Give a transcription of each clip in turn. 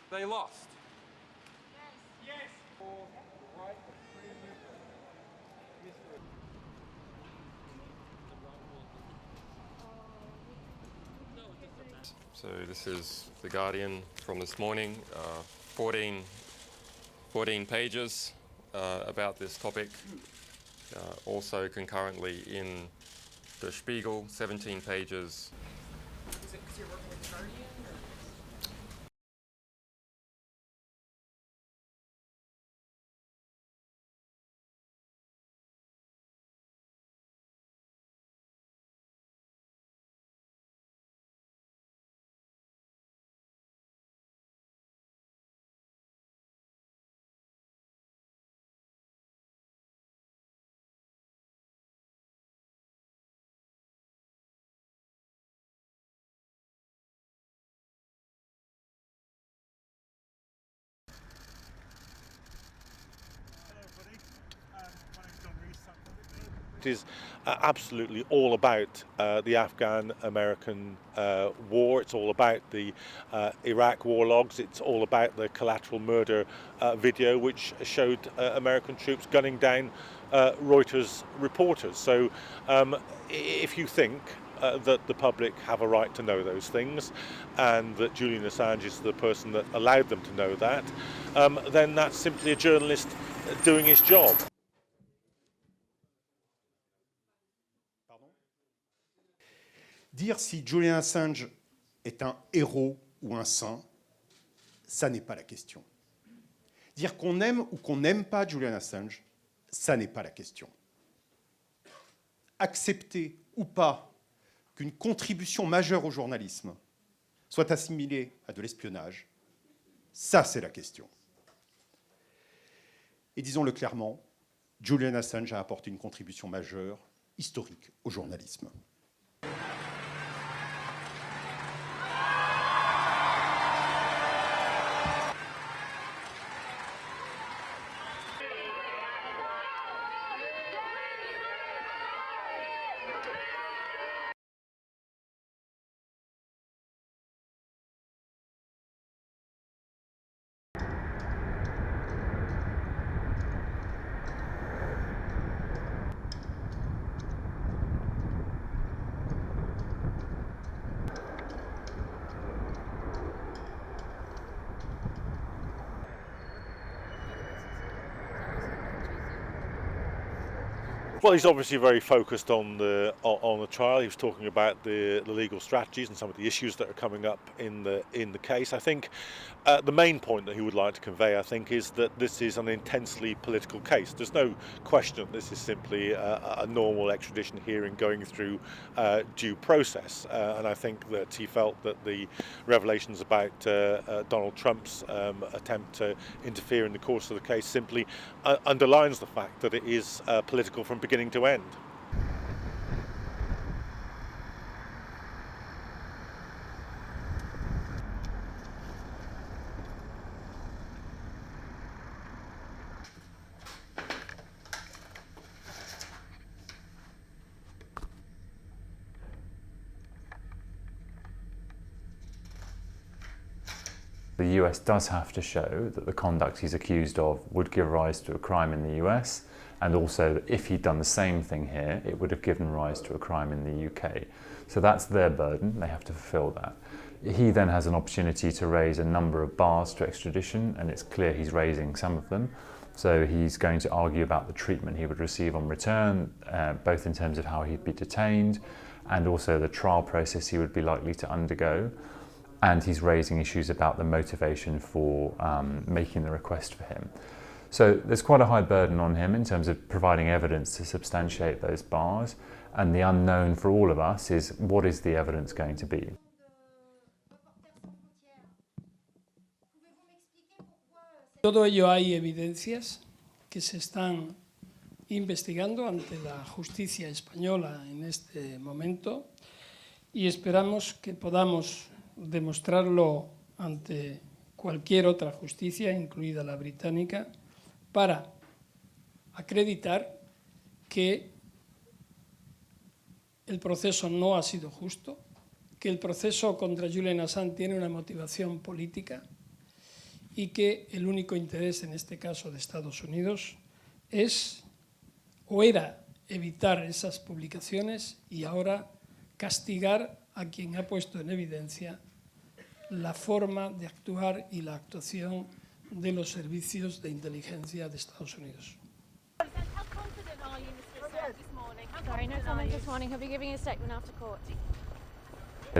They lost. Yes. So this is The Guardian from this morning, 14 pages about this topic. Also concurrently in The Spiegel, 17 pages. Is it because you're working with Guardian? It is absolutely all about the Afghan-American war. It's all about the Iraq war logs. It's all about the collateral murder video which showed American troops gunning down Reuters reporters. So if you think that the public have a right to know those things and that Julian Assange is the person that allowed them to know that, then that's simply a journalist doing his job. Dire si Julian Assange est un héros ou un saint, ça n'est pas la question. Dire qu'on aime ou qu'on n'aime pas Julian Assange, ça n'est pas la question. Accepter ou pas qu'une contribution majeure au journalisme soit assimilée à de l'espionnage, ça c'est la question. Et disons-le clairement, Julian Assange a apporté une contribution majeure, historique, au journalisme. Well, he's obviously very focused on the trial. He was talking about the legal strategies and some of the issues that are coming up in the case. I think the main point that he would like to convey, I think, is that this is an intensely political case. There's no question that this is simply a normal extradition hearing going through due process. And I think that he felt that the revelations about Donald Trump's attempt to interfere in the course of the case simply underlines the fact that it is political from beginning to end. The US does have to show that the conduct he's accused of would give rise to a crime in the US, and also that if he'd done the same thing here, it would have given rise to a crime in the UK. So that's their burden, they have to fulfill that. He then has an opportunity to raise a number of bars to extradition, and it's clear he's raising some of them. So he's going to argue about the treatment he would receive on return, both in terms of how he'd be detained, and also the trial process he would be likely to undergo. And he's raising issues about the motivation for making the request for him. So there's quite a high burden on him in terms of providing evidence to substantiate those bars, and the unknown for all of us is what is the evidence going to be. Todo ello hay evidencias que se están investigando ante la justicia española en este momento y esperamos que podamos demostrarlo ante cualquier otra justicia, incluida la británica, para acreditar que el proceso no ha sido justo, que el proceso contra Julian Assange tiene una motivación política y que el único interés en este caso de Estados Unidos es o era evitar esas publicaciones y ahora castigar a quien ha puesto en evidencia la forma de actuar y la actuación de los servicios de inteligencia de Estados Unidos. How confident are you, Mr. Assange, this morning? Sorry, no comment this morning. He'll be giving a statement after court.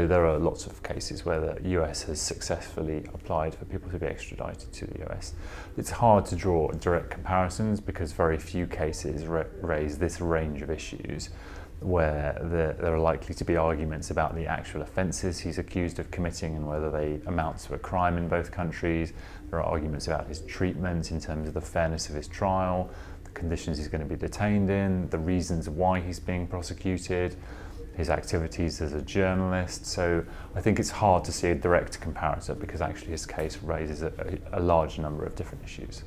There are lots of cases where the US has successfully applied for people to be extradited to the US. It's hard to draw direct comparisons because very few cases raise this range of issues where there are likely to be arguments about the actual offences he's accused of committing and whether they amount to a crime in both countries. There are arguments about his treatment in terms of the fairness of his trial, the conditions he's going to be detained in, the reasons why he's being prosecuted, his activities as a journalist. So I think it's hard to see a direct comparison because actually his case raises a large number of different issues.